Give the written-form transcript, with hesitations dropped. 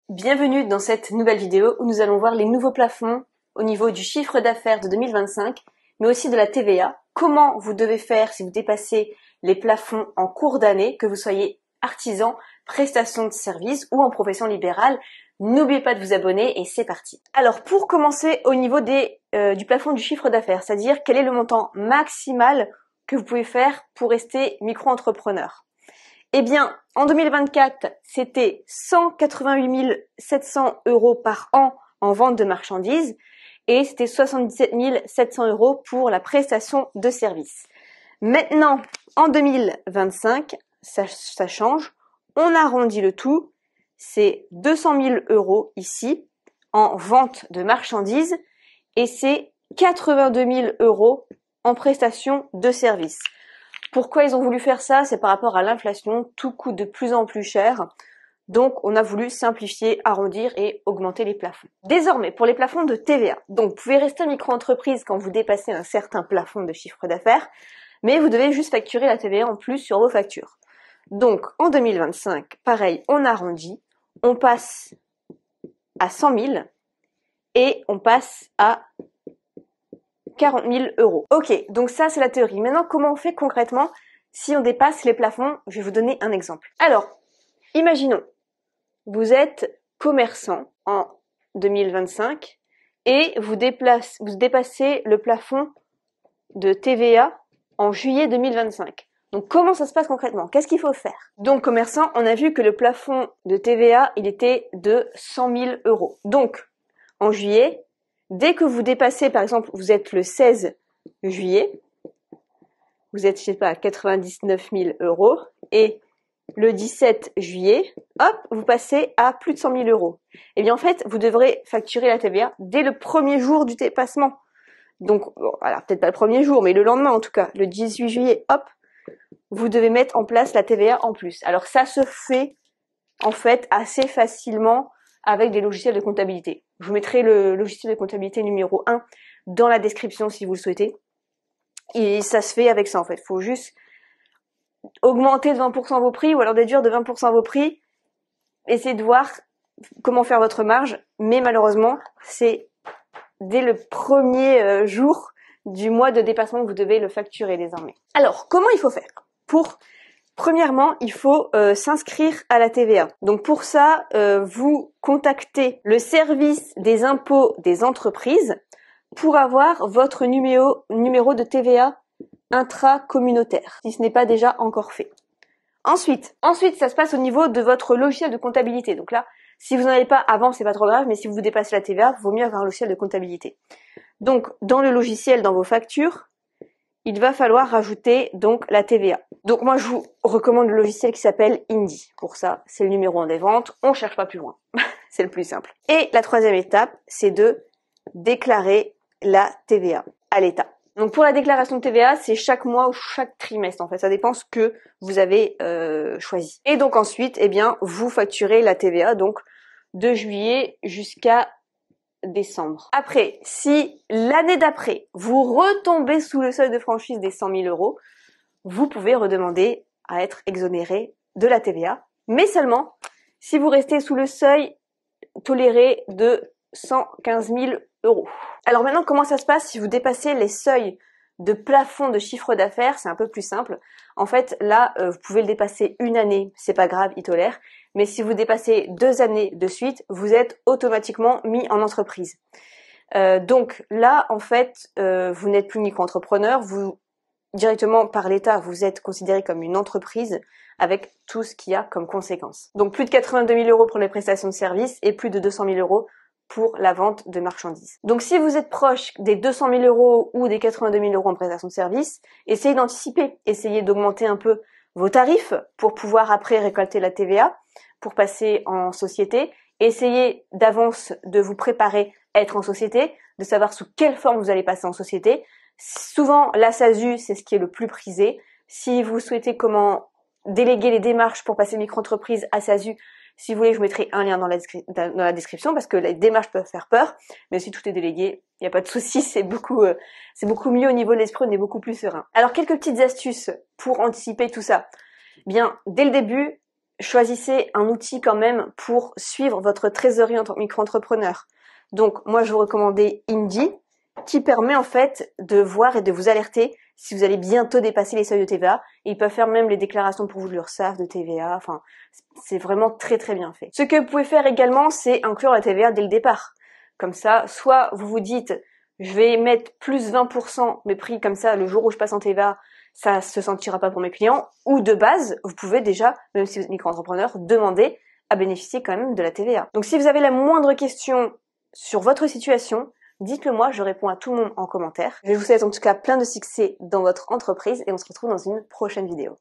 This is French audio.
Bienvenue dans cette nouvelle vidéo où nous allons voir les nouveaux plafonds au niveau du chiffre d'affaires de 2025, mais aussi de la TVA. Comment vous devez faire si vous dépassez les plafonds en cours d'année, que vous soyez artisan, prestation de service ou en profession libérale. N'oubliez pas de vous abonner et c'est parti. Alors pour commencer au niveau du plafond du chiffre d'affaires, c'est-à-dire quel est le montant maximal que vous pouvez faire pour rester micro-entrepreneur. Eh bien, en 2024, c'était 188 700 € par an en vente de marchandises et c'était 77 700 € pour la prestation de service. Maintenant, en 2025, ça change. On arrondit le tout. C'est 200 000 € ici en vente de marchandises et c'est 82 000 € en prestation de service. Pourquoi ils ont voulu faire ça? C'est par rapport à l'inflation, tout coûte de plus en plus cher. Donc on a voulu simplifier, arrondir et augmenter les plafonds. Désormais, pour les plafonds de TVA, donc vous pouvez rester micro-entreprise quand vous dépassez un certain plafond de chiffre d'affaires, mais vous devez juste facturer la TVA en plus sur vos factures. Donc en 2025, pareil, on arrondit, on passe à 100 000 et on passe à 40 000 €. Ok, donc ça c'est la théorie. Maintenant, comment on fait concrètement si on dépasse les plafonds? Je vais vous donner un exemple. Alors, imaginons, vous êtes commerçant en 2025 et vous dépassez le plafond de TVA en juillet 2025. Donc comment ça se passe concrètement? Qu'est-ce qu'il faut faire? Donc commerçant, on a vu que le plafond de TVA, il était de 100 000 €. Donc, en juillet, dès que vous dépassez, par exemple, vous êtes le 16 juillet, vous êtes, je sais pas, à 99 000 € et le 17 juillet, hop, vous passez à plus de 100 000 €. Eh bien, en fait, vous devrez facturer la TVA dès le premier jour du dépassement. Donc, bon, alors peut-être pas le premier jour, mais le lendemain en tout cas, le 18 juillet, hop, vous devez mettre en place la TVA en plus. Alors ça se fait en fait assez facilement avec des logiciels de comptabilité. Je vous mettrai le logiciel de comptabilité numéro 1 dans la description si vous le souhaitez. Et ça se fait avec ça en fait. Il faut juste augmenter de 20% vos prix ou alors déduire de 20% vos prix. Essayez de voir comment faire votre marge. Mais malheureusement, c'est dès le premier jour du mois de dépassement que vous devez le facturer désormais. Alors, comment il faut faire? Premièrement, il faut s'inscrire à la TVA. Donc pour ça, vous contactez le service des impôts des entreprises pour avoir votre numéro de TVA intracommunautaire, si ce n'est pas déjà encore fait. Ensuite, ça se passe au niveau de votre logiciel de comptabilité. Donc là, si vous n'en avez pas avant, c'est pas trop grave, mais si vous dépassez la TVA, il vaut mieux avoir un logiciel de comptabilité. Donc, dans le logiciel, dans vos factures, il va falloir rajouter donc la TVA. Donc moi je vous recommande le logiciel qui s'appelle Indy. Pour ça, c'est le numéro 1 des ventes, on cherche pas plus loin. C'est le plus simple. Et la troisième étape, c'est de déclarer la TVA à l'État. Donc pour la déclaration de TVA, c'est chaque mois ou chaque trimestre en fait, ça dépend ce que vous avez choisi. Et donc ensuite, eh bien, vous facturez la TVA donc de juillet jusqu'à décembre. Après, si l'année d'après, vous retombez sous le seuil de franchise des 100 000 €, vous pouvez redemander à être exonéré de la TVA, mais seulement si vous restez sous le seuil toléré de 115 000 €. Alors maintenant, comment ça se passe si vous dépassez les seuils de plafond de chiffre d'affaires? C'est un peu plus simple. En fait, là, vous pouvez le dépasser une année, c'est pas grave, il tolère. Mais si vous dépassez 2 années de suite, vous êtes automatiquement mis en entreprise. Donc là, en fait, vous n'êtes plus micro-entrepreneur, vous directement par l'État, vous êtes considéré comme une entreprise avec tout ce qu'il y a comme conséquence. Donc plus de 82 000 € pour les prestations de services et plus de 200 000 € pour la vente de marchandises. Donc si vous êtes proche des 200 000 € ou des 82 000 € en prestation de services, essayez d'anticiper, essayez d'augmenter un peu vos tarifs pour pouvoir après récolter la TVA, pour passer en société. Essayez d'avance de vous préparer à être en société, de savoir sous quelle forme vous allez passer en société. Souvent, la SASU, c'est ce qui est le plus prisé. Si vous souhaitez comment déléguer les démarches pour passer micro-entreprise à SASU, si vous voulez, je vous mettrai un lien dans la description parce que les démarches peuvent faire peur, mais si tout est délégué, il n'y a pas de souci, c'est beaucoup mieux au niveau de l'esprit, on est beaucoup plus serein. Alors, quelques petites astuces pour anticiper tout ça. Bien, dès le début, choisissez un outil quand même pour suivre votre trésorerie en tant que micro-entrepreneur. Donc moi je vous recommandais Indy, qui permet en fait de voir et de vous alerter si vous allez bientôt dépasser les seuils de TVA. Et ils peuvent faire même les déclarations pour vous de l'URSSAF, de TVA, enfin c'est vraiment très très bien fait. Ce que vous pouvez faire également, c'est inclure la TVA dès le départ. Comme ça, soit vous vous dites je vais mettre plus 20% mes prix, comme ça le jour où je passe en TVA, ça se sentira pas pour mes clients, ou de base, vous pouvez déjà, même si vous êtes micro-entrepreneur, demander à bénéficier quand même de la TVA. Donc si vous avez la moindre question sur votre situation, dites-le moi, je réponds à tout le monde en commentaire. Je vous souhaite en tout cas plein de succès dans votre entreprise et on se retrouve dans une prochaine vidéo.